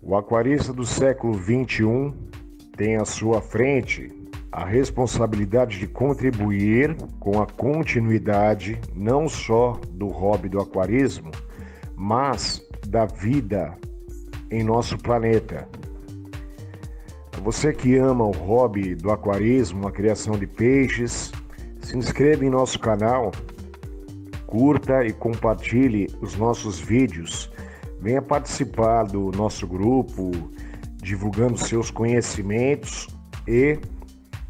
O aquarista do século XXI tem à sua frente a responsabilidade de contribuir com a continuidade não só do hobby do aquarismo, mas da vida em nosso planeta. Você que ama o hobby do aquarismo, a criação de peixes, se inscreva em nosso canal, curta e compartilhe os nossos vídeos. Venha participar do nosso grupo, divulgando seus conhecimentos e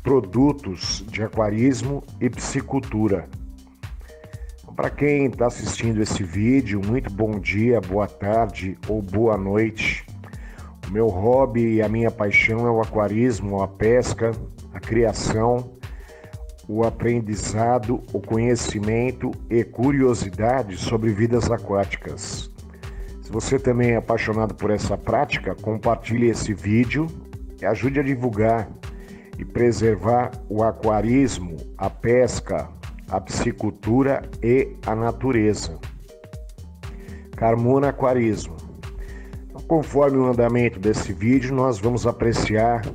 produtos de aquarismo e piscicultura. Para quem está assistindo esse vídeo, muito bom dia, boa tarde ou boa noite. O meu hobby e a minha paixão é o aquarismo, a pesca, a criação, o aprendizado, o conhecimento e curiosidade sobre vidas aquáticas. Se você também é apaixonado por essa prática, compartilhe esse vídeo e ajude a divulgar e preservar o aquarismo, a pesca, a piscicultura e a natureza. Carmona Aquarismo. Conforme o andamento desse vídeo, nós vamos apreciar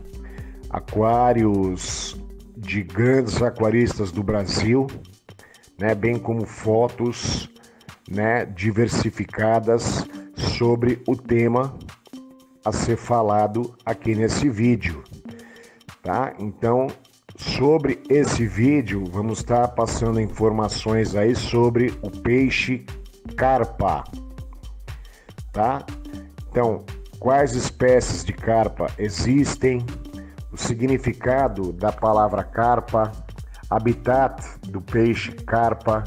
aquários de grandes aquaristas do Brasil, bem como fotos diversificadas sobre o tema a ser falado aqui nesse vídeo, tá? Então, sobre esse vídeo, vamos estar passando informações aí sobre o peixe carpa, tá? Então, quais espécies de carpa existem, o significado da palavra carpa, habitat do peixe carpa,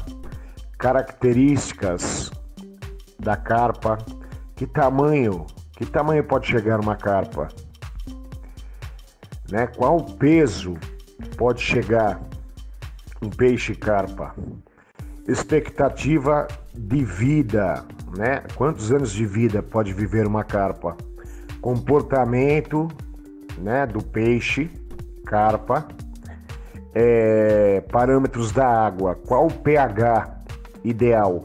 características da carpa, que tamanho pode chegar uma carpa, Qual peso pode chegar um peixe carpa? Expectativa de vida, Quantos anos de vida pode viver uma carpa? Comportamento, do peixe carpa, parâmetros da água. Qual o pH ideal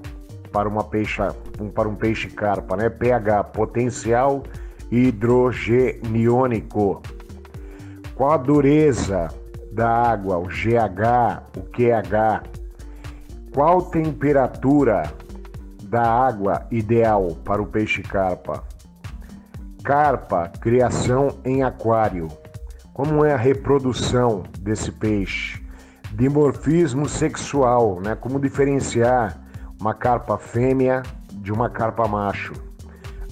para um peixe carpa, pH, potencial hidrogeniônico. Qual a dureza da água, o GH, o QH? Qual temperatura da água ideal para o peixe carpa? Carpa, criação em aquário. Como é a reprodução desse peixe? Dimorfismo sexual, Como diferenciar uma carpa fêmea de uma carpa macho?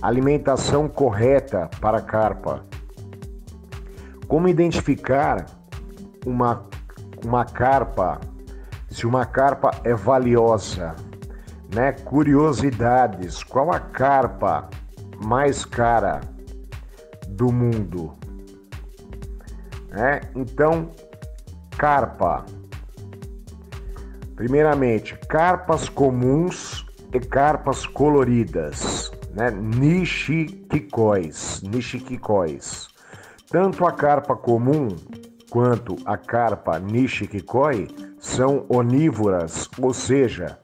Alimentação correta para a carpa. Como identificar uma carpa, se uma carpa é valiosa, Curiosidades, qual a carpa mais cara do mundo? Então, carpa. Primeiramente, carpas comuns e carpas coloridas, Nishikikóis. Tanto a carpa comum quanto a carpa Nishikikoi são onívoras, ou seja,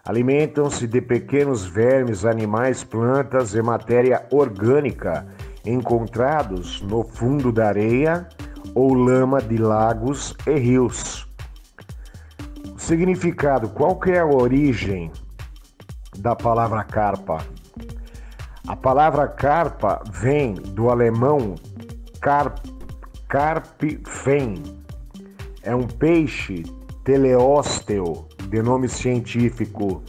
alimentam-se de pequenos vermes, animais, plantas e matéria orgânica encontrados no fundo da areia ou lama de lagos e rios. O significado, qual que é a origem da palavra carpa? A palavra carpa vem do alemão carpfen. É um peixe teleósteo, de nome científico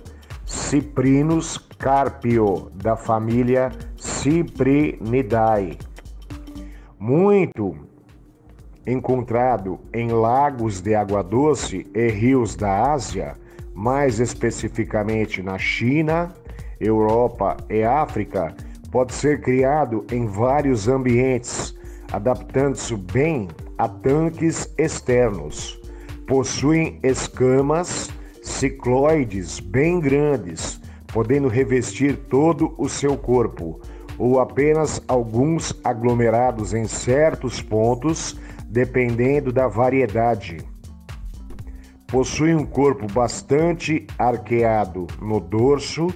Cyprinus carpio, da família Cyprinidae. Muito encontrado em lagos de água doce e rios da Ásia, mais especificamente na China, Europa e África, pode ser criado em vários ambientes, adaptando-se bem a tanques externos. Possuem escamas cicloides bem grandes, podendo revestir todo o seu corpo, ou apenas alguns aglomerados em certos pontos, dependendo da variedade. Possui um corpo bastante arqueado no dorso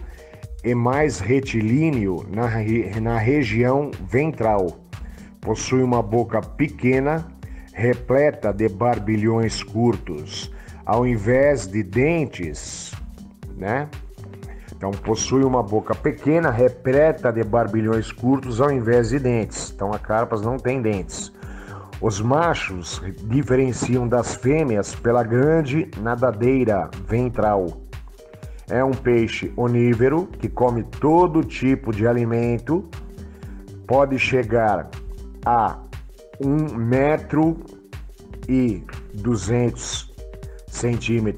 e mais retilíneo na região ventral. Possui uma boca pequena, repleta de barbilhões curtos, ao invés de dentes, né? Então, possui uma boca pequena, repleta de barbilhões curtos, ao invés de dentes. Então, as carpas não têm dentes. Os machos diferenciam das fêmeas pela grande nadadeira ventral. É um peixe onívoro que come todo tipo de alimento, pode chegar a 1,2 m,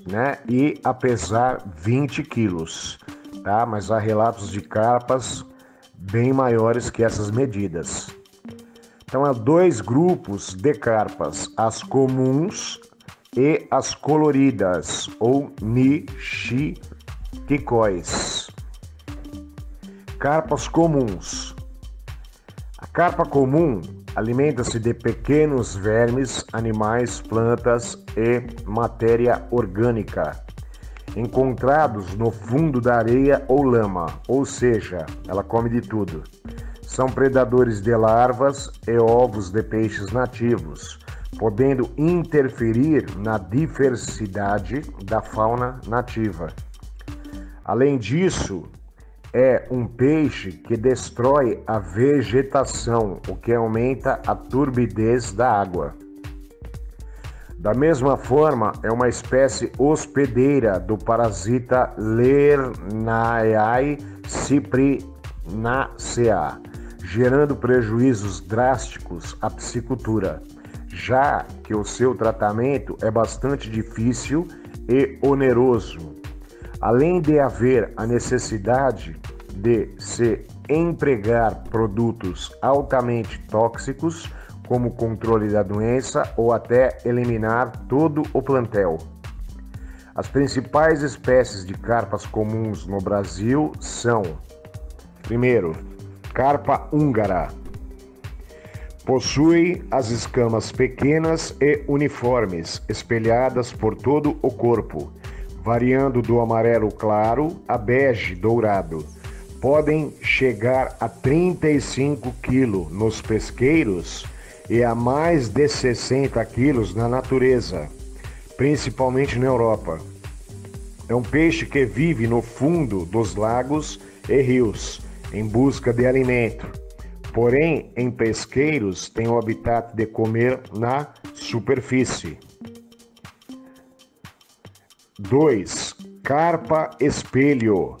né? E a pesar 20 quilos, tá? Mas há relatos de carpas bem maiores que essas medidas. Então há dois grupos de carpas, as comuns e as coloridas, ou nixiquicóis. Carpas comuns. A carpa comum alimenta-se de pequenos vermes, animais, plantas e matéria orgânica, encontrados no fundo da areia ou lama, ou seja, ela come de tudo. São predadores de larvas e ovos de peixes nativos, podendo interferir na diversidade da fauna nativa. Além disso, é um peixe que destrói a vegetação, o que aumenta a turbidez da água. Da mesma forma, é uma espécie hospedeira do parasita Lernaeae cyprinacea, gerando prejuízos drásticos à piscicultura, já que o seu tratamento é bastante difícil e oneroso. Além de haver a necessidade de se empregar produtos altamente tóxicos, como controle da doença ou até eliminar todo o plantel. As principais espécies de carpas comuns no Brasil são: primeiro, carpa húngara. Possui as escamas pequenas e uniformes, espelhadas por todo o corpo, variando do amarelo claro a bege dourado. Podem chegar a 35 kg nos pesqueiros e a mais de 60 kg na natureza, principalmente na Europa. É um peixe que vive no fundo dos lagos e rios, em busca de alimento. Porém, em pesqueiros tem o habitat de comer na superfície. 2. Carpa espelho.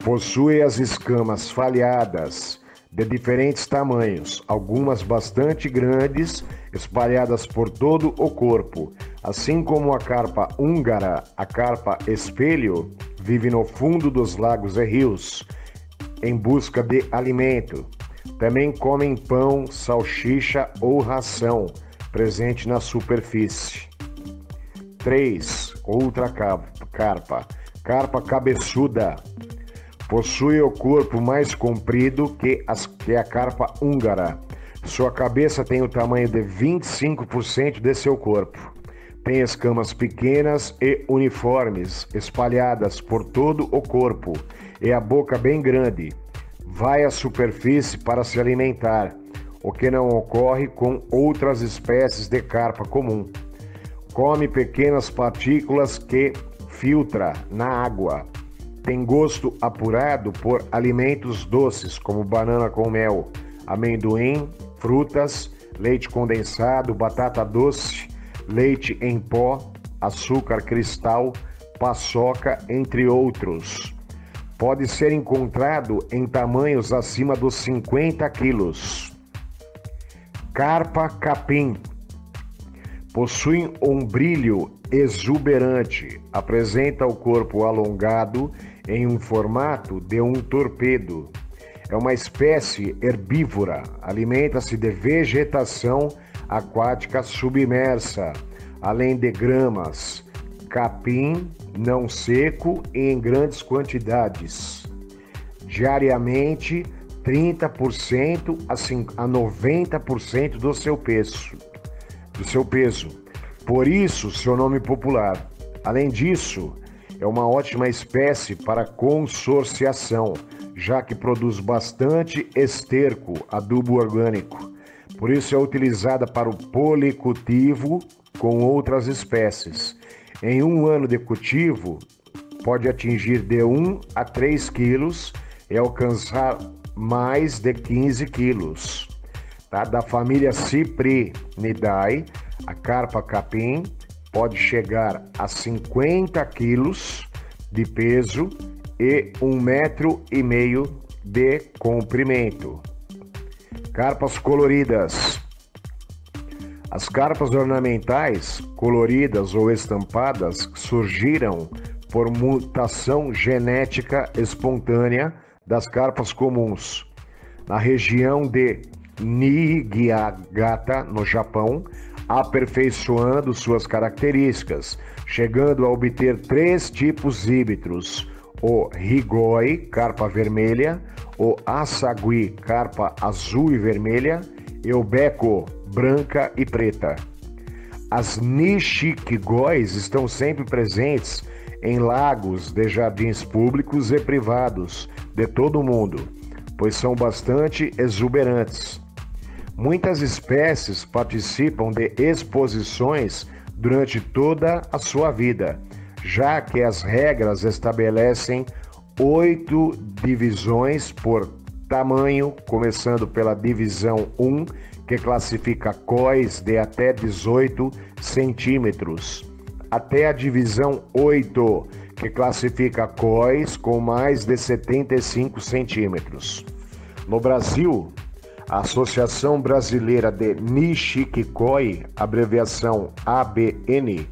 Possui as escamas falhadas, de diferentes tamanhos, algumas bastante grandes, espalhadas por todo o corpo. Assim como a carpa húngara, a carpa espelho vive no fundo dos lagos e rios, em busca de alimento. Também comem pão, salsicha ou ração, presente na superfície. 3. Outra carpa. Carpa cabeçuda. Possui o corpo mais comprido que a carpa húngara. Sua cabeça tem o tamanho de 25% de seu corpo. Tem escamas pequenas e uniformes, espalhadas por todo o corpo, e a boca bem grande. Vai à superfície para se alimentar, o que não ocorre com outras espécies de carpa comum. Come pequenas partículas que filtra na água. Tem gosto apurado por alimentos doces, como banana com mel, amendoim, frutas, leite condensado, batata doce, leite em pó, açúcar cristal, paçoca, entre outros. Pode ser encontrado em tamanhos acima dos 50 quilos. Carpa capim. Possui um brilho exuberante, apresenta o corpo alongado em um formato de um torpedo. É uma espécie herbívora, alimenta-se de vegetação aquática submersa, além de gramas, capim não seco e em grandes quantidades. Diariamente, 30% a 90% do seu peso. Por isso, seu nome popular. Além disso, é uma ótima espécie para consorciação, já que produz bastante esterco, adubo orgânico. Por isso é utilizada para o policultivo com outras espécies. Em um ano de cultivo, pode atingir de 1 a 3 quilos e alcançar mais de 15 quilos. Tá? Da família Cyprinidae, a carpa capim pode chegar a 50 quilos de peso e 1,5 metro de comprimento. Carpas coloridas. As carpas ornamentais, coloridas ou estampadas, surgiram por mutação genética espontânea das carpas comuns. Na região de Niigata, no Japão, aperfeiçoando suas características, chegando a obter 3 tipos híbridos: o Rigoi, carpa vermelha, o Asagui, carpa azul e vermelha, e o Beko, branca e preta. As Nishikigóis estão sempre presentes em lagos de jardins públicos e privados de todo o mundo, pois são bastante exuberantes. Muitas espécies participam de exposições durante toda a sua vida, já que as regras estabelecem 8 divisões por tamanho, começando pela divisão 1, que classifica COIs de até 18 centímetros, até a divisão 8, que classifica COIs com mais de 75 centímetros. No Brasil, a Associação Brasileira de Nishikigoi, abreviação ABN,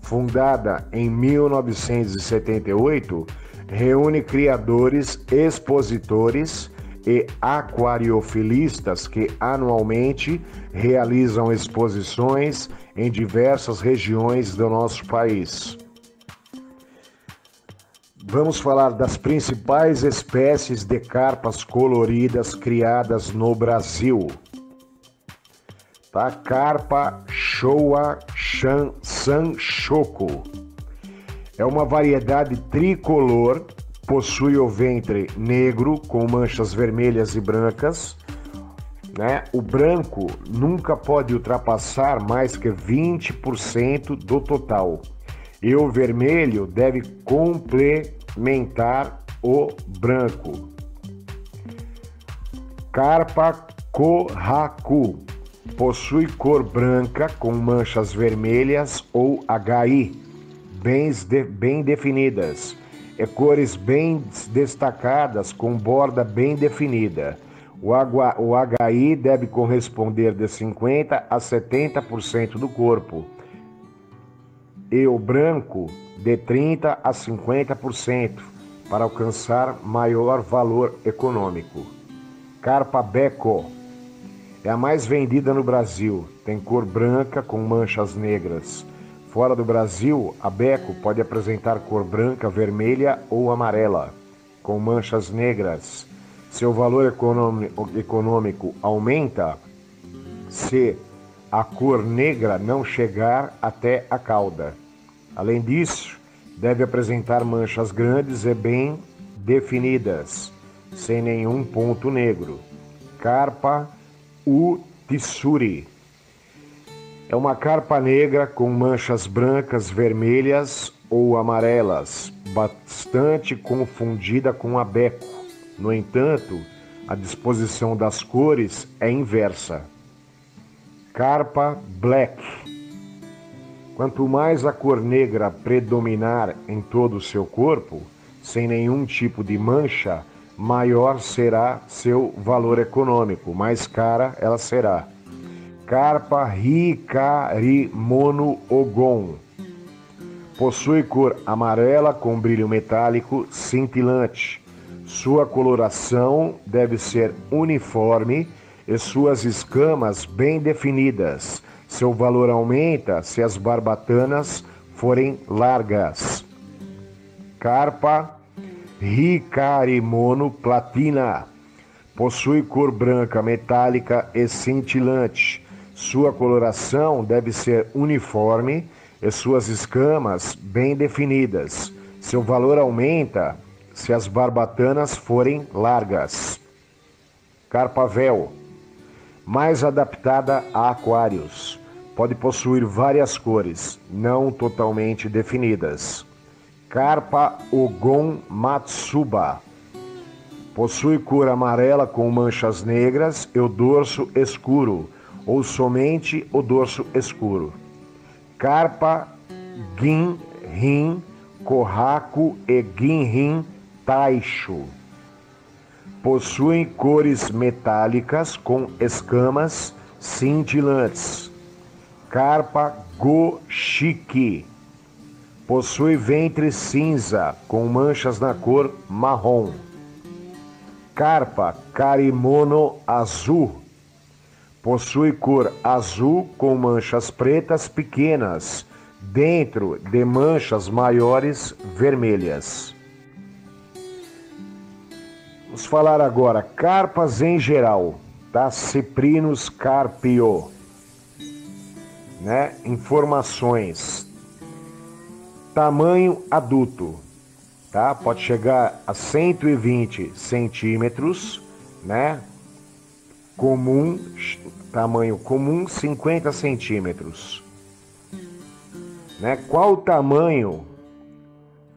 fundada em 1978, reúne criadores, expositores e aquariofilistas que anualmente realizam exposições em diversas regiões do nosso país. Vamos falar das principais espécies de carpas coloridas criadas no Brasil. Tá? Carpa Showa Sanchoku é uma variedade tricolor, possui o ventre negro com manchas vermelhas e brancas, né? O branco nunca pode ultrapassar mais que 20% do total, e o vermelho deve complementar o branco. Carpa Kohaku possui cor branca com manchas vermelhas ou HI bem definidas, e cores bem destacadas com borda bem definida. O HI deve corresponder de 50% a 70% do corpo, e o branco de 30% a 50%, para alcançar maior valor econômico. Carpa Beko é a mais vendida no Brasil, tem cor branca com manchas negras. Fora do Brasil, a Beko pode apresentar cor branca, vermelha ou amarela, com manchas negras. Seu valor econômico aumenta se a cor negra não chegar até a cauda. Além disso, deve apresentar manchas grandes e bem definidas, sem nenhum ponto negro. Carpa Utissuri é uma carpa negra com manchas brancas, vermelhas ou amarelas, bastante confundida com a Beko. No entanto, a disposição das cores é inversa. Carpa Black. Quanto mais a cor negra predominar em todo o seu corpo, sem nenhum tipo de mancha, maior será seu valor econômico, mais cara ela será. Carpa Hikarimono Ogon possui cor amarela com brilho metálico cintilante. Sua coloração deve ser uniforme e suas escamas bem definidas. Seu valor aumenta se as barbatanas forem largas. Carpa Hikarimono Platina possui cor branca metálica e cintilante. Sua coloração deve ser uniforme e suas escamas bem definidas. Seu valor aumenta se as barbatanas forem largas. Carpa véu, mais adaptada a aquários. Pode possuir várias cores, não totalmente definidas. Carpa Ogon Matsuba. Possui cor amarela com manchas negras e o dorso escuro, ou somente o dorso escuro. Carpa Ginrin Kohaku e Ginrin Taisho. Possuem cores metálicas com escamas cintilantes. Carpa Goshiki. Possui ventre cinza com manchas na cor marrom. Carpa Karimono azul. Possui cor azul com manchas pretas pequenas, dentro de manchas maiores vermelhas. Vamos falar agora carpas em geral, tá? Cyprinus carpio, né? Informações. Tamanho adulto, tá? Pode chegar a 120 centímetros, né? Comum, tamanho comum, 50 centímetros. Né? Qual o tamanho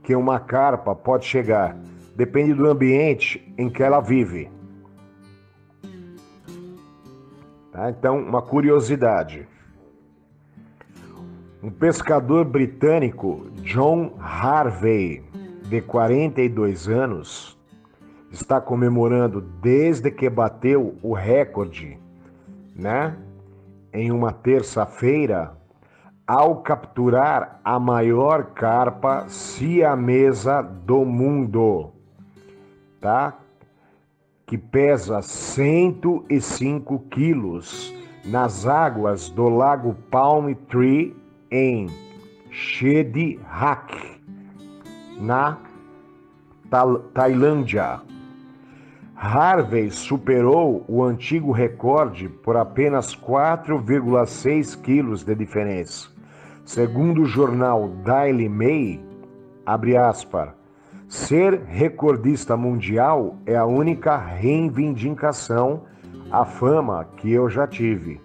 que uma carpa pode chegar? Depende do ambiente em que ela vive. Tá? Então, uma curiosidade. Um pescador britânico, John Harvey, de 42 anos, está comemorando desde que bateu o recorde, né? Em uma terça-feira, ao capturar a maior carpa siamesa do mundo, tá? Que pesa 105 quilos nas águas do Lago Palm Tree em Shedihak, na Tailândia. Harvey superou o antigo recorde por apenas 4,6 quilos de diferença. Segundo o jornal Daily Mail, abre aspas, ser recordista mundial é a única reivindicação à fama que eu já tive.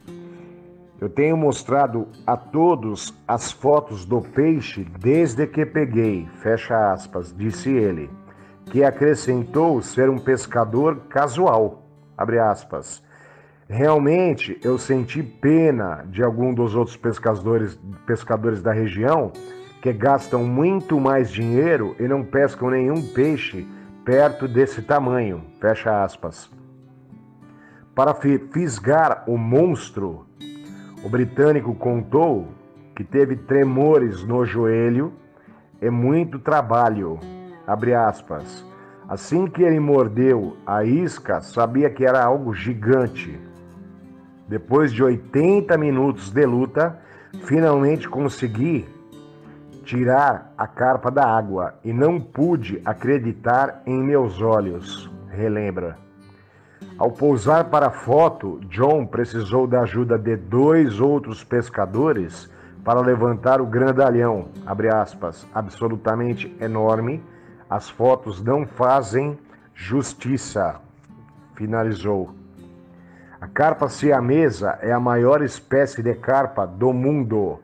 Eu tenho mostrado a todos as fotos do peixe desde que peguei, fecha aspas, disse ele, que acrescentou ser um pescador casual, abre aspas. Realmente eu senti pena de algum dos outros pescadores da região que gastam muito mais dinheiro e não pescam nenhum peixe perto desse tamanho, fecha aspas. Para fisgar o monstro, o britânico contou que teve tremores no joelho e muito trabalho, abre aspas. Assim que ele mordeu a isca, sabia que era algo gigante. Depois de 80 minutos de luta, finalmente consegui tirar a carpa da água e não pude acreditar em meus olhos, relembra. Ao pousar para a foto, John precisou da ajuda de 2 outros pescadores para levantar o grandalhão, abre aspas, absolutamente enorme. As fotos não fazem justiça, finalizou. A carpa siamesa é a maior espécie de carpa do mundo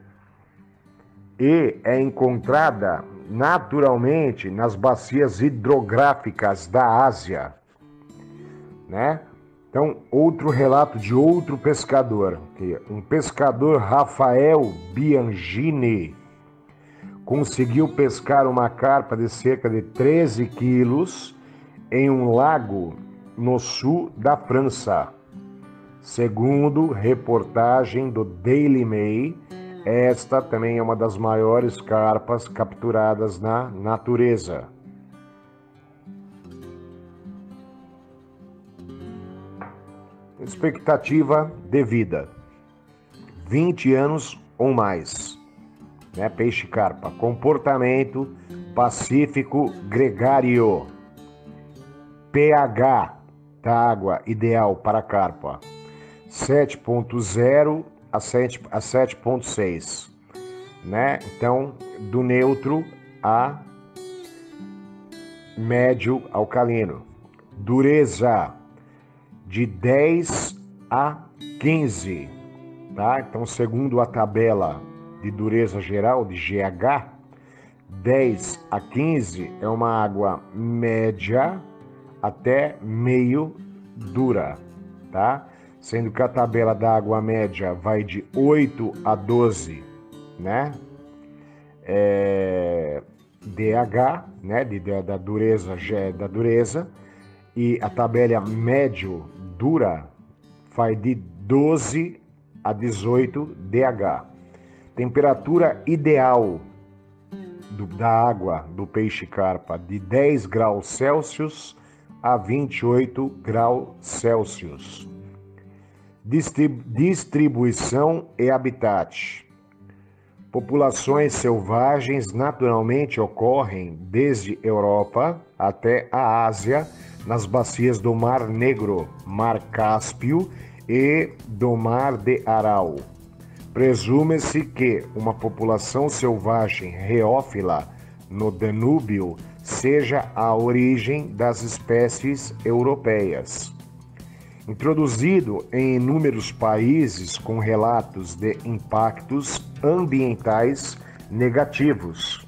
e é encontrada naturalmente nas bacias hidrográficas da Ásia, né? Então, outro relato de outro pescador, um pescador, Rafael Biangini, conseguiu pescar uma carpa de cerca de 13 quilos em um lago no sul da França. Segundo reportagem do Daily Mail, esta também é uma das maiores carpas capturadas na natureza. Expectativa de vida: 20 anos ou mais, né? Peixe carpa. Comportamento pacífico gregário. pH da água ideal para carpa: 7.0 a 7.6, né? Então, do neutro a médio alcalino. Dureza de 10 a 15, tá? Então, segundo a tabela de dureza geral de GH, 10 a 15 é uma água média até meio dura, tá? Sendo que a tabela da água média vai de 8 a 12, né? DH, né? Da dureza, e a tabela médio dura vai de 12 a 18 DH. Temperatura ideal da água do peixe carpa de 10 graus Celsius a 28 graus Celsius. Distribuição e habitat. Populações selvagens naturalmente ocorrem desde Europa até a Ásia, nas bacias do Mar Negro, Mar Cáspio e do Mar de Aral. Presume-se que uma população selvagem reófila no Danúbio seja a origem das espécies europeias. Introduzido em inúmeros países com relatos de impactos ambientais negativos.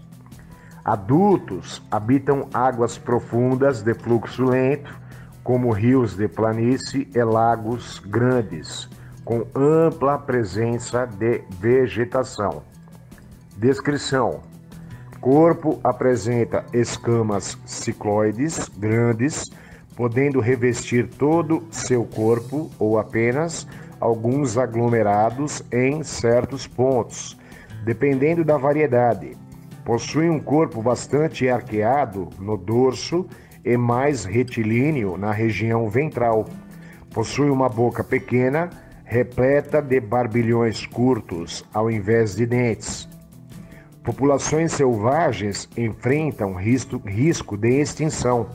Adultos habitam águas profundas de fluxo lento, como rios de planície e lagos grandes, com ampla presença de vegetação. Descrição: corpo apresenta escamas cicloides grandes, podendo revestir todo seu corpo ou apenas alguns aglomerados em certos pontos, dependendo da variedade. Possui um corpo bastante arqueado no dorso e mais retilíneo na região ventral. Possui uma boca pequena, repleta de barbilhões curtos, ao invés de dentes. Populações selvagens enfrentam risco de extinção.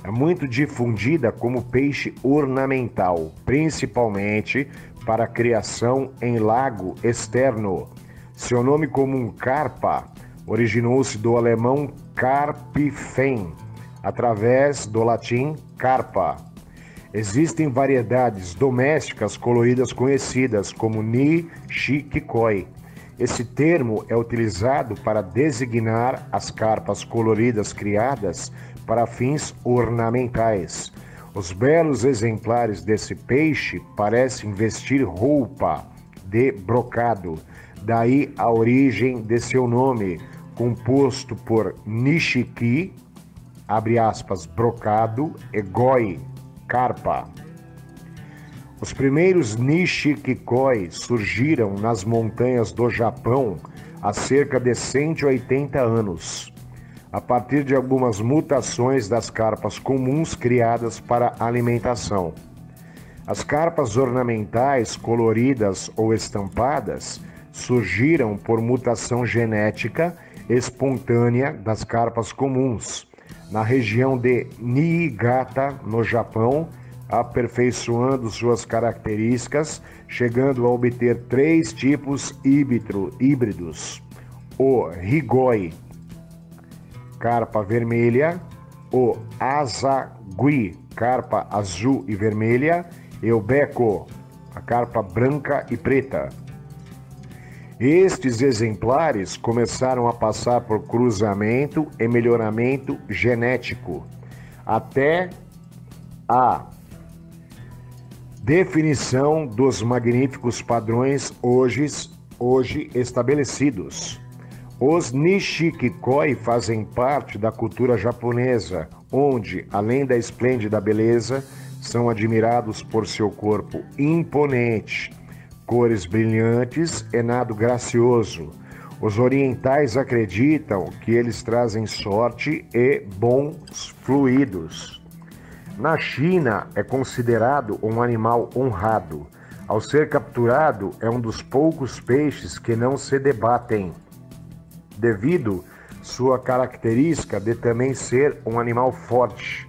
É muito difundida como peixe ornamental, principalmente para criação em lago externo. Seu nome comum, carpa, originou-se do alemão carpifem, através do latim carpa. Existem variedades domésticas coloridas conhecidas como nishikikoi. Esse termo é utilizado para designar as carpas coloridas criadas para fins ornamentais. Os belos exemplares desse peixe parecem vestir roupa de brocado, daí a origem de seu nome, composto por nishiki, abre aspas, brocado, e goi, carpa. Os primeiros nishikikoi surgiram nas montanhas do Japão há cerca de 180 anos, a partir de algumas mutações das carpas comuns criadas para alimentação. As carpas ornamentais, coloridas ou estampadas, surgiram por mutação genética espontânea das carpas comuns, na região de Niigata, no Japão, aperfeiçoando suas características, chegando a obter 3 tipos híbridos: o rigoi, carpa vermelha, o asagui, carpa azul e vermelha, e o beko, a carpa branca e preta. Estes exemplares começaram a passar por cruzamento e melhoramento genético, até a definição dos magníficos padrões hoje estabelecidos. Os nishikikoi fazem parte da cultura japonesa, onde, além da esplêndida beleza, são admirados por seu corpo imponente, cores brilhantes e nado gracioso. Os orientais acreditam que eles trazem sorte e bons fluidos. Na China, é considerado um animal honrado. Ao ser capturado, é um dos poucos peixes que não se debatem, devido sua característica de também ser um animal forte,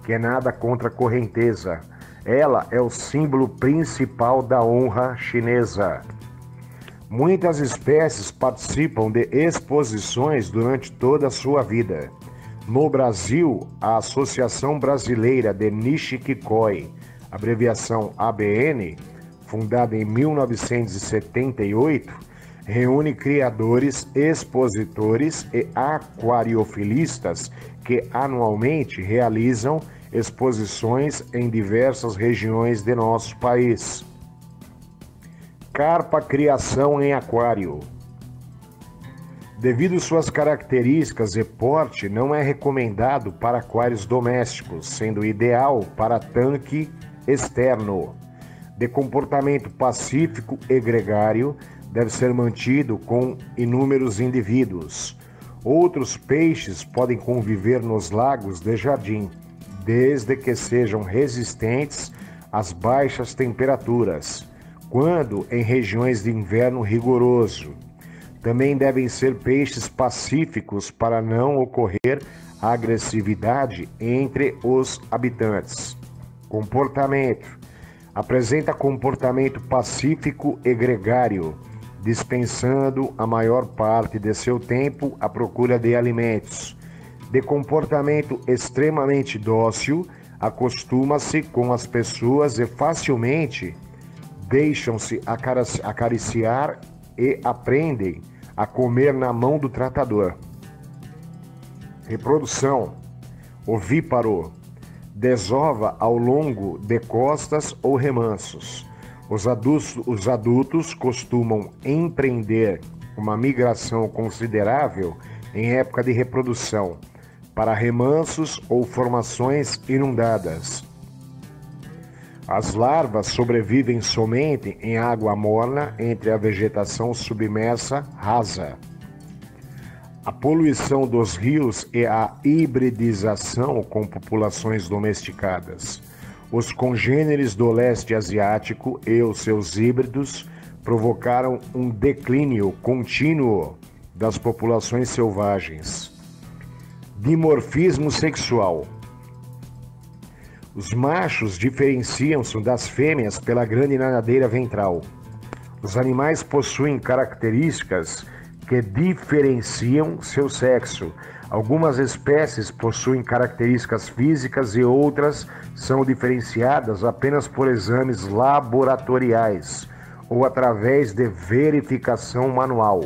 que nada contra a correnteza. Ela é o símbolo principal da honra chinesa. Muitas espécies participam de exposições durante toda a sua vida. No Brasil, a Associação Brasileira de Nishikoi, abreviação ABN, fundada em 1978, reúne criadores, expositores e aquariofilistas que anualmente realizam exposições em diversas regiões de nosso país. Carpa criação em aquário. Devido suas características e porte, não é recomendado para aquários domésticos, sendo ideal para tanque externo. De comportamento pacífico e gregário, deve ser mantido com inúmeros indivíduos. Outros peixes podem conviver nos lagos de jardim, desde que sejam resistentes às baixas temperaturas, quando em regiões de inverno rigoroso. Também devem ser peixes pacíficos para não ocorrer agressividade entre os habitantes. Comportamento. Apresenta comportamento pacífico e gregário, dispensando a maior parte de seu tempo à procura de alimentos. De comportamento extremamente dócil, acostuma-se com as pessoas e facilmente deixam-se acariciar e aprendem a comer na mão do tratador. Reprodução. Ovíparo. Desova ao longo de costas ou remansos. Os adultos costumam empreender uma migração considerável em época de reprodução, para remansos ou formações inundadas. As larvas sobrevivem somente em água morna entre a vegetação submersa rasa. A poluição dos rios e a hibridização com populações domesticadas. Os congêneres do leste asiático e os seus híbridos provocaram um declínio contínuo das populações selvagens. Dimorfismo sexual. Os machos diferenciam-se das fêmeas pela grande nadadeira ventral. Os animais possuem características que diferenciam seu sexo. Algumas espécies possuem características físicas e outras são diferenciadas apenas por exames laboratoriais ou através de verificação manual.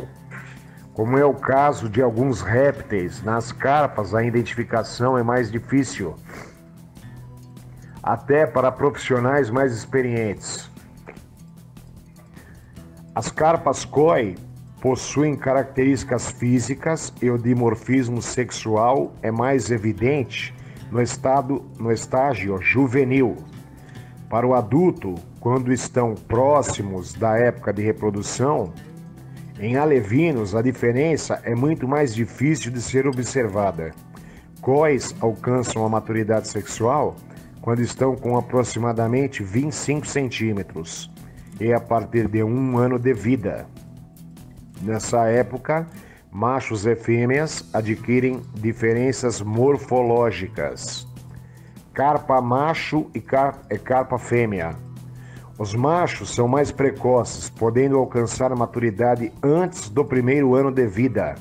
Como é o caso de alguns répteis, nas carpas a identificação é mais difícil, até para profissionais mais experientes. As carpas koi possuem características físicas e o dimorfismo sexual é mais evidente no estágio juvenil. Para o adulto, quando estão próximos da época de reprodução, em alevinos a diferença é muito mais difícil de ser observada. Cois alcançam a maturidade sexual quando estão com aproximadamente 25 centímetros e a partir de 1 ano de vida. Nessa época, machos e fêmeas adquirem diferenças morfológicas. Carpa macho e carpa fêmea. Os machos são mais precoces, podendo alcançar a maturidade antes do 1º ano de vida.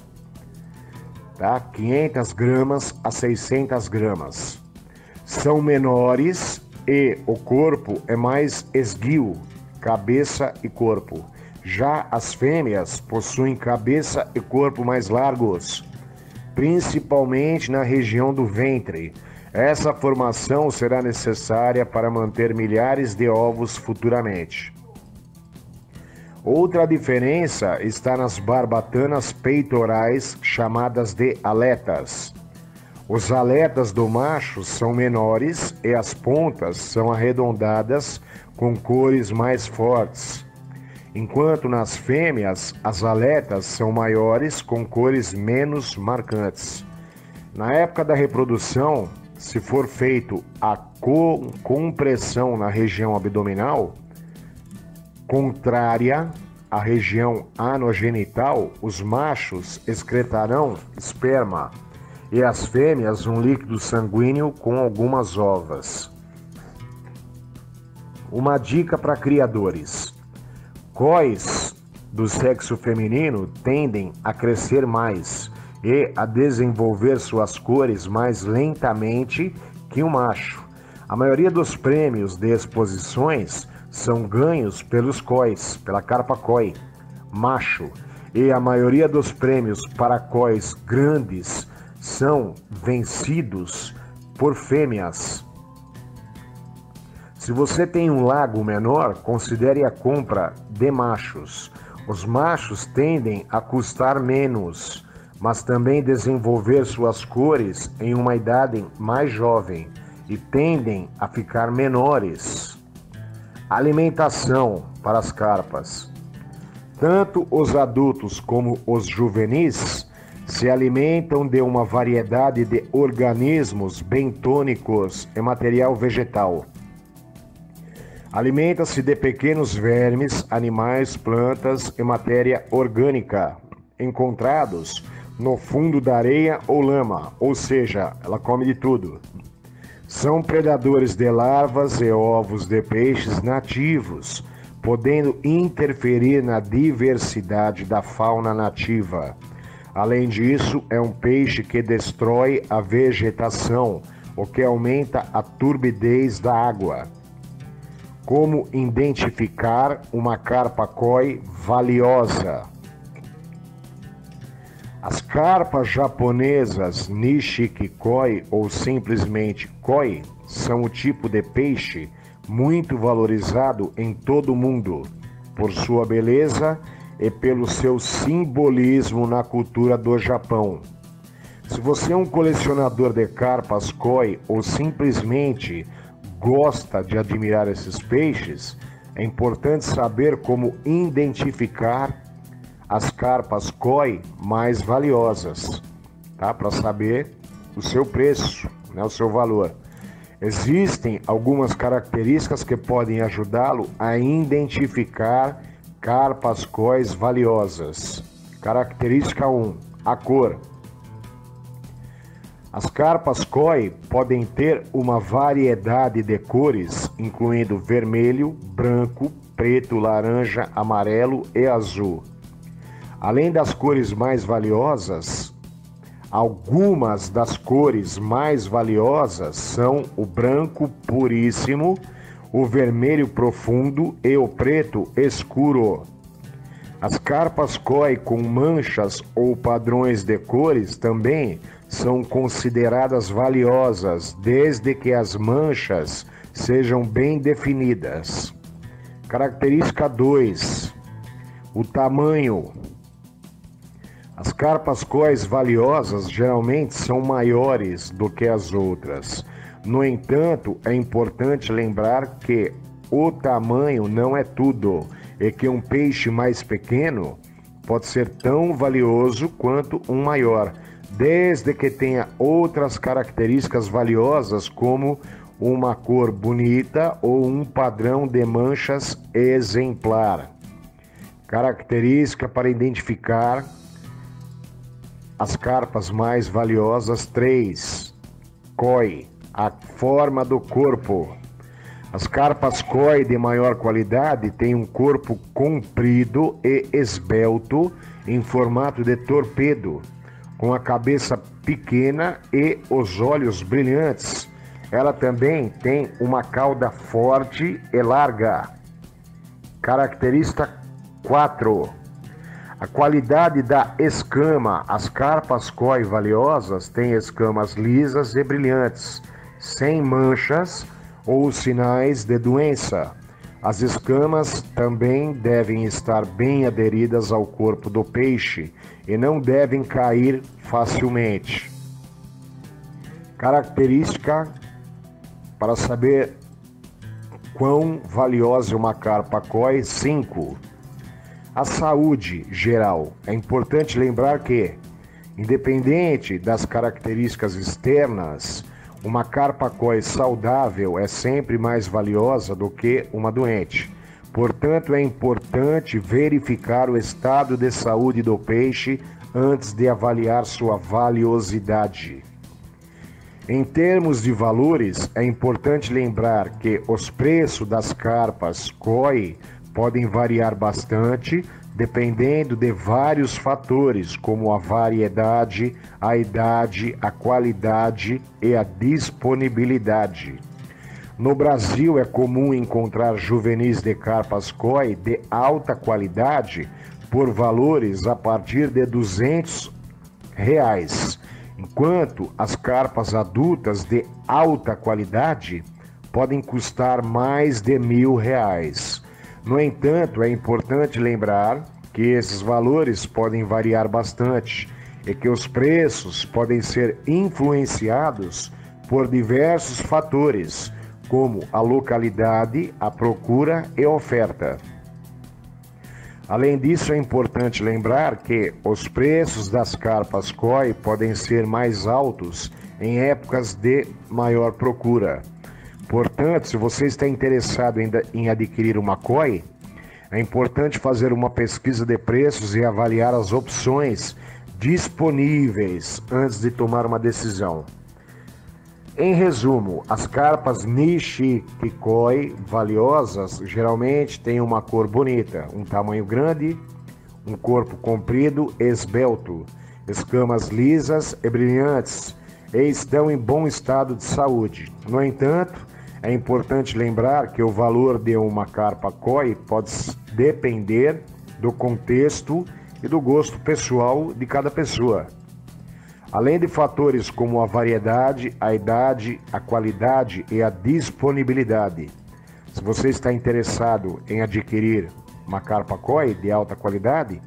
500 gramas a 600 gramas. São menores e o corpo é mais esguio, cabeça e corpo. Já as fêmeas possuem cabeça e corpo mais largos, principalmente na região do ventre. Essa formação será necessária para manter milhares de ovos futuramente. Outra diferença está nas barbatanas peitorais, chamadas de aletas. Os aletas do macho são menores e as pontas são arredondadas com cores mais fortes, enquanto nas fêmeas as aletas são maiores com cores menos marcantes. Na época da reprodução, se for feito a compressão na região abdominal, contrária à região anogenital, os machos excretarão esperma e as fêmeas um líquido sanguíneo com algumas ovas. Uma dica para criadores: cois do sexo feminino tendem a crescer mais e a desenvolver suas cores mais lentamente que o macho. A maioria dos prêmios de exposições são ganhos pelos cois, pela carpa koi macho, e a maioria dos prêmios para cois grandes são vencidos por fêmeas. Se você tem um lago menor, considere a compra de machos. Os machos tendem a custar menos, mas também desenvolver suas cores em uma idade mais jovem e tendem a ficar menores. Alimentação para as carpas. Tanto os adultos como os juvenis se alimentam de uma variedade de organismos bentônicos e material vegetal. Alimenta-se de pequenos vermes, animais, plantas e matéria orgânica encontrados no fundo da areia ou lama, ou seja, ela come de tudo. São predadores de larvas e ovos de peixes nativos, podendo interferir na diversidade da fauna nativa. Além disso, é um peixe que destrói a vegetação, o que aumenta a turbidez da água. Como identificar uma carpa koi valiosa? As carpas japonesas Nishiki koi ou simplesmente koi são o tipo de peixe muito valorizado em todo o mundo por sua beleza e pelo seu simbolismo na cultura do Japão. Se você é um colecionador de carpas koi ou simplesmente gosta de admirar esses peixes, é importante saber como identificar as carpas koi mais valiosas, tá? Para saber o seu preço, né? O seu valor. Existem algumas características que podem ajudá-lo a identificar carpas koi valiosas. Característica 1, a cor. As carpas koi podem ter uma variedade de cores, incluindo vermelho, branco, preto, laranja, amarelo e azul. Além das cores mais valiosas, algumas das cores mais valiosas são o branco puríssimo, o vermelho profundo e o preto escuro. As carpas koi com manchas ou padrões de cores também são consideradas valiosas, desde que as manchas sejam bem definidas. Característica 2, o tamanho. As carpas koi valiosas geralmente são maiores do que as outras. No entanto, é importante lembrar que o tamanho não é tudo e que um peixe mais pequeno pode ser tão valioso quanto um maior, desde que tenha outras características valiosas como uma cor bonita ou um padrão de manchas exemplar. Característica para identificar as carpas mais valiosas 3. Koi, a forma do corpo. As carpas koi de maior qualidade têm um corpo comprido e esbelto em formato de torpedo, com a cabeça pequena e os olhos brilhantes. Ela também tem uma cauda forte e larga. Característica 4. A qualidade da escama. As carpas koi valiosas têm escamas lisas e brilhantes, sem manchas ou sinais de doença. As escamas também devem estar bem aderidas ao corpo do peixe e não devem cair facilmente. Característica para saber quão valiosa é uma carpa koi 5. A saúde geral. É importante lembrar que, independente das características externas, uma carpa koi saudável é sempre mais valiosa do que uma doente. Portanto, é importante verificar o estado de saúde do peixe antes de avaliar sua valiosidade. Em termos de valores, é importante lembrar que os preços das carpas koi podem variar bastante dependendo de vários fatores, como a variedade, a idade, a qualidade e a disponibilidade. No Brasil é comum encontrar juvenis de carpas koi de alta qualidade por valores a partir de R$ 200, enquanto as carpas adultas de alta qualidade podem custar mais de R$ 1.000. No entanto, é importante lembrar que esses valores podem variar bastante e que os preços podem ser influenciados por diversos fatores, como a localidade, a procura e a oferta. Além disso, é importante lembrar que os preços das carpas koi podem ser mais altos em épocas de maior procura. Portanto, se você está interessado em adquirir uma koi, é importante fazer uma pesquisa de preços e avaliar as opções disponíveis antes de tomar uma decisão. Em resumo, as carpas Nishiki-koi valiosas geralmente têm uma cor bonita, um tamanho grande, um corpo comprido e esbelto, escamas lisas e brilhantes e estão em bom estado de saúde. No entanto, é importante lembrar que o valor de uma carpa koi pode depender do contexto e do gosto pessoal de cada pessoa. Além de fatores como a variedade, a idade, a qualidade e a disponibilidade. Se você está interessado em adquirir uma carpa koi de alta qualidade,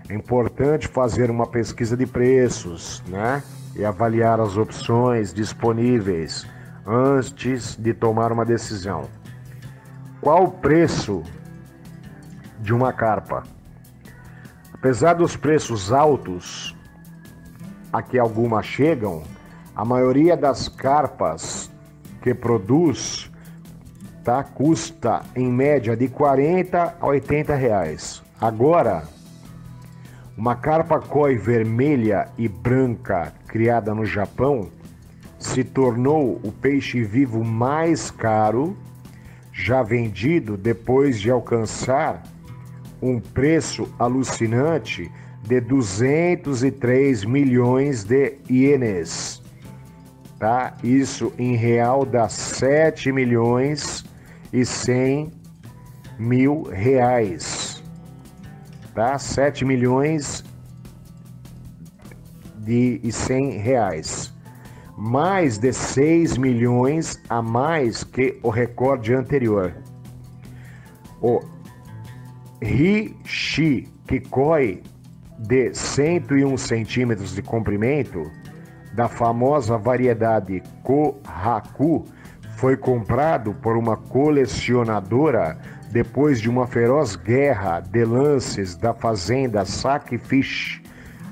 é importante fazer uma pesquisa de preços, e avaliar as opções disponíveis antes de tomar uma decisão. Qual o preço de uma carpa? Apesar dos preços altos a que algumas chegam, a maioria das carpas que produz custa em média de R$40 a R$80. Agora, uma carpa koi vermelha e branca criada no Japão se tornou o peixe vivo mais caro já vendido depois de alcançar um preço alucinante de 203 milhões de ienes, Isso em real dá 7 milhões e 100 mil reais, 7 milhões e 100 reais, mais de 6 milhões a mais que o recorde anterior. O Nishiki-koi de 101 centímetros de comprimento, da famosa variedade Kohaku, foi comprado por uma colecionadora depois de uma feroz guerra de lances da fazenda Saki Fish,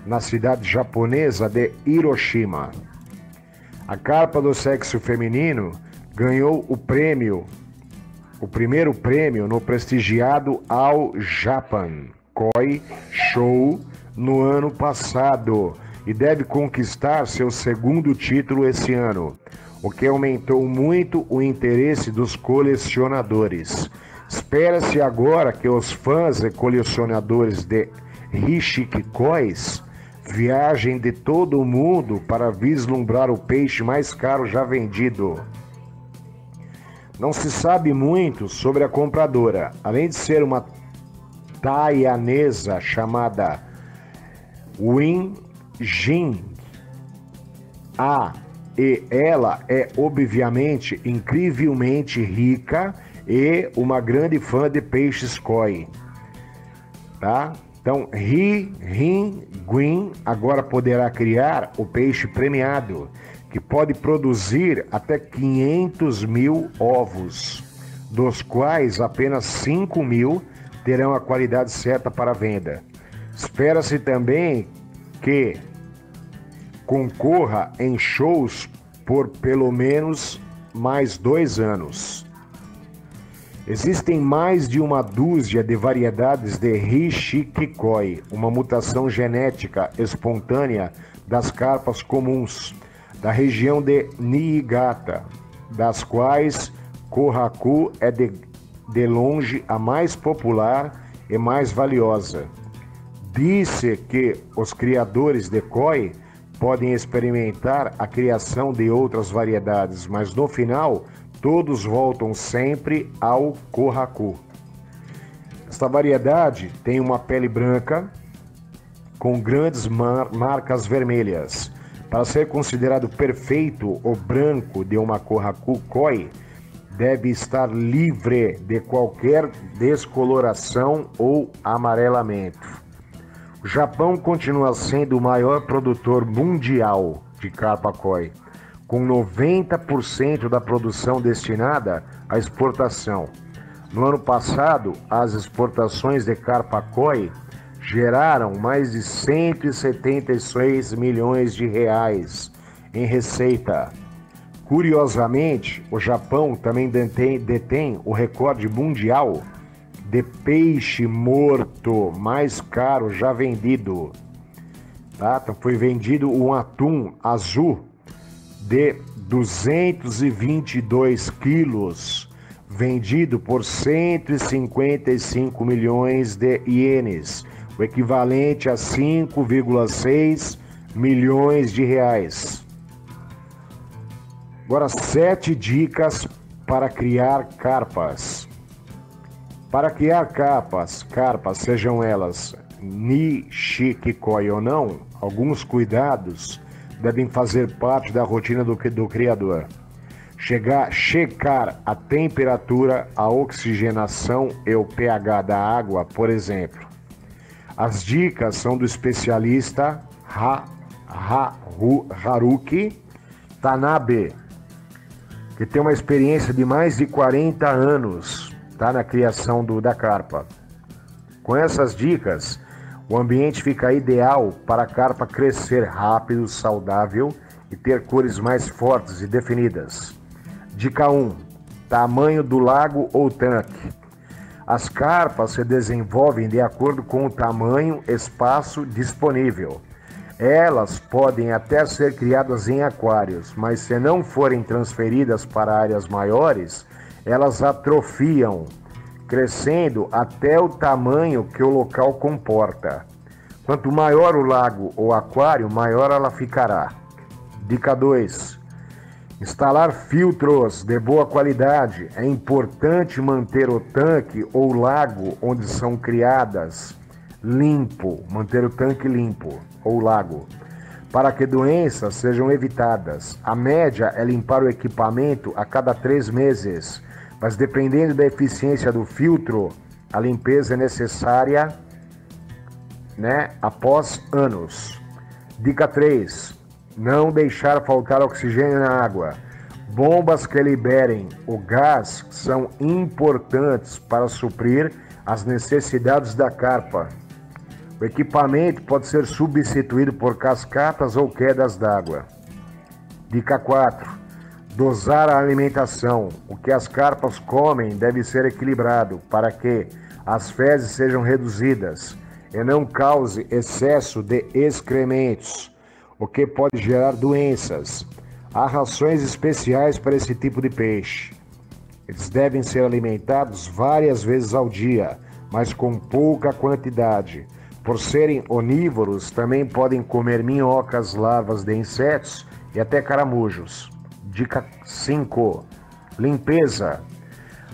na cidade japonesa de Hiroshima. A carpa do sexo feminino ganhou o primeiro prêmio no prestigiado All Japan Koi Show no ano passado e deve conquistar seu segundo título esse ano, o que aumentou muito o interesse dos colecionadores. Espera-se agora que os fãs e colecionadores de Nishiki-kois viajem de todo o mundo para vislumbrar o peixe mais caro já vendido. Não se sabe muito sobre a compradora, além de ser uma taiwanesa chamada Wen Jing. E ela é obviamente incrivelmente rica e uma grande fã de peixes koi, Então, Guin agora poderá criar o peixe premiado, que pode produzir até 500 mil ovos, dos quais apenas 5 mil terão a qualidade certa para venda. Espera-se também que concorra em shows por pelo menos mais 2 anos. Existem mais de uma dúzia de variedades de Nishiki-koi, uma mutação genética espontânea das carpas comuns da região de Niigata, das quais Kohaku é de longe a mais popular e mais valiosa. Disse que os criadores de koi podem experimentar a criação de outras variedades, mas no final todos voltam sempre ao Kohaku. Esta variedade tem uma pele branca com grandes marcas vermelhas. Para ser considerado perfeito, o branco de uma Kohaku koi deve estar livre de qualquer descoloração ou amarelamento. O Japão continua sendo o maior produtor mundial de carpa koi, com 90% da produção destinada à exportação. No ano passado, as exportações de carpa koi geraram mais de 176 milhões de reais em receita. Curiosamente, o Japão também detém o recorde mundial de peixe morto mais caro já vendido. Tá? Então foi vendido um atum azul de 222 quilos, vendido por 155 milhões de ienes, o equivalente a 5,6 milhões de reais. Agora, 7 dicas para criar carpas. Para criar carpas, sejam elas nishikoi ou não, alguns cuidados devem fazer parte da rotina do criador. Checar a temperatura, a oxigenação e o pH da água, por exemplo. As dicas são do especialista Haruki Tanabe, que tem uma experiência de mais de 40 anos, tá, na criação da carpa. Com essas dicas, o ambiente fica ideal para a carpa crescer rápido, saudável e ter cores mais fortes e definidas. Dica 1. Tamanho do lago ou tanque. As carpas se desenvolvem de acordo com o tamanho, espaço disponível. Elas podem até ser criadas em aquários, mas se não forem transferidas para áreas maiores, elas atrofiam, crescendo até o tamanho que o local comporta. Quanto maior o lago ou aquário, maior ela ficará. Dica 2. Instalar filtros de boa qualidade. É importante manter o tanque ou lago onde são criadas limpo, manter o tanque limpo ou lago, para que doenças sejam evitadas. A média é limpar o equipamento a cada 3 meses, mas dependendo da eficiência do filtro, a limpeza é necessária, após anos. Dica 3. Não deixar faltar oxigênio na água. Bombas que liberem o gás são importantes para suprir as necessidades da carpa. O equipamento pode ser substituído por cascatas ou quedas d'água. Dica 4. Dosar a alimentação. O que as carpas comem deve ser equilibrado para que as fezes sejam reduzidas e não cause excesso de excrementos, o que pode gerar doenças. Há rações especiais para esse tipo de peixe. Eles devem ser alimentados várias vezes ao dia, mas com pouca quantidade. Por serem onívoros, também podem comer minhocas, larvas de insetos e até caramujos. Dica 5. Limpeza.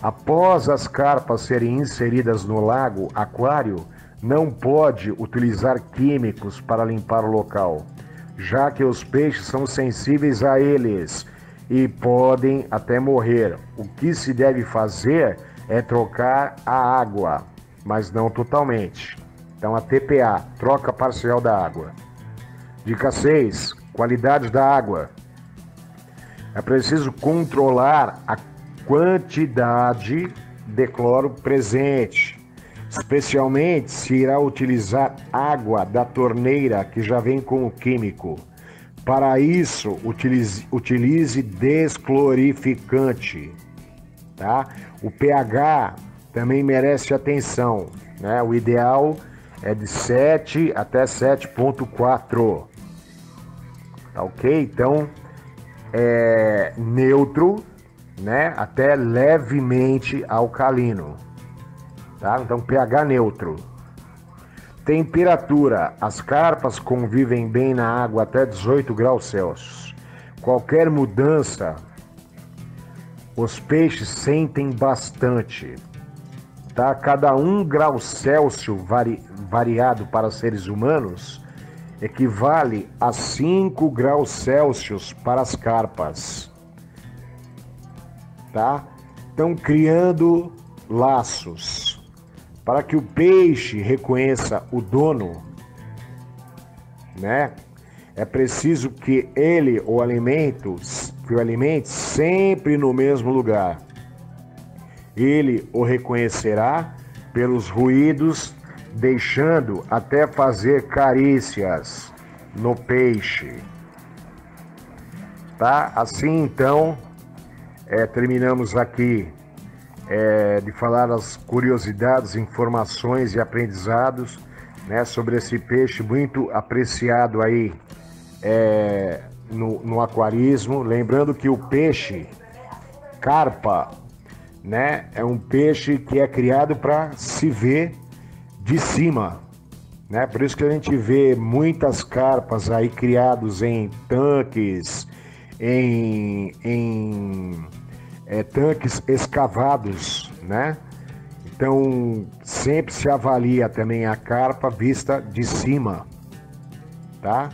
Após as carpas serem inseridas no lago, aquário, não pode utilizar químicos para limpar o local, já que os peixes são sensíveis a eles e podem até morrer. O que se deve fazer é trocar a água, mas não totalmente. Então a TPA, troca parcial da água. Dica 6. Qualidade da água. É preciso controlar a quantidade de cloro presente, especialmente se irá utilizar água da torneira que já vem com o químico. Para isso, utilize desclorificante, tá? O pH também merece atenção, né? O ideal é de 7 até 7,4. Tá ok? Então, neutro, né? Até levemente alcalino. Tá? Então, pH neutro. Temperatura. As carpas convivem bem na água até 18 graus Celsius. Qualquer mudança, os peixes sentem bastante. Tá? Cada 1 grau Celsius variado para seres humanos equivale a 5 graus Celsius para as carpas. Tá? Estão criando laços. Para que o peixe reconheça o dono, né? É preciso que ele o alimente sempre no mesmo lugar. Ele o reconhecerá pelos ruídos, deixando até fazer carícias no peixe. Tá? Assim então, terminamos aqui de falar as curiosidades, informações e aprendizados, né, sobre esse peixe muito apreciado aí no aquarismo. Lembrando que o peixe carpa, né, é um peixe que é criado para se ver de cima, né? Por isso que a gente vê muitas carpas aí criados em tanques, em tanques escavados, né? Então sempre se avalia também a carpa vista de cima, tá?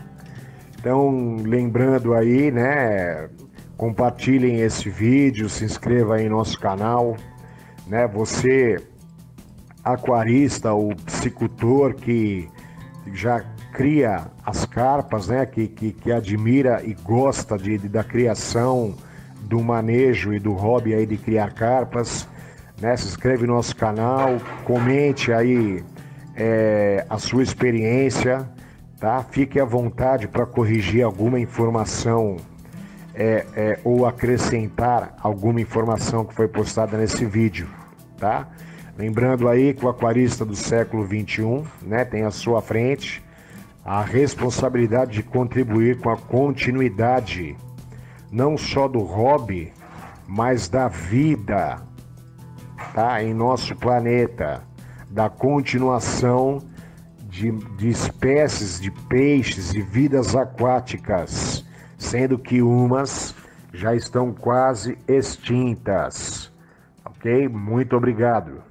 Então lembrando aí, né? Compartilhem esse vídeo, se inscreva aí no nosso canal, né? Você aquarista ou piscicultor que já cria as carpas, né? Que admira e gosta da criação, do manejo e do hobby aí de criar carpas, né? Se inscreve no nosso canal, comente aí a sua experiência, tá? Fique à vontade para corrigir alguma informação ou acrescentar alguma informação que foi postada nesse vídeo, tá? Lembrando aí que o aquarista do século XXI, né, tem à sua frente a responsabilidade de contribuir com a continuidade não só do hobby, mas da vida, tá, em nosso planeta, da continuação de espécies de peixes e vidas aquáticas, sendo que umas já estão quase extintas. Ok? Muito obrigado.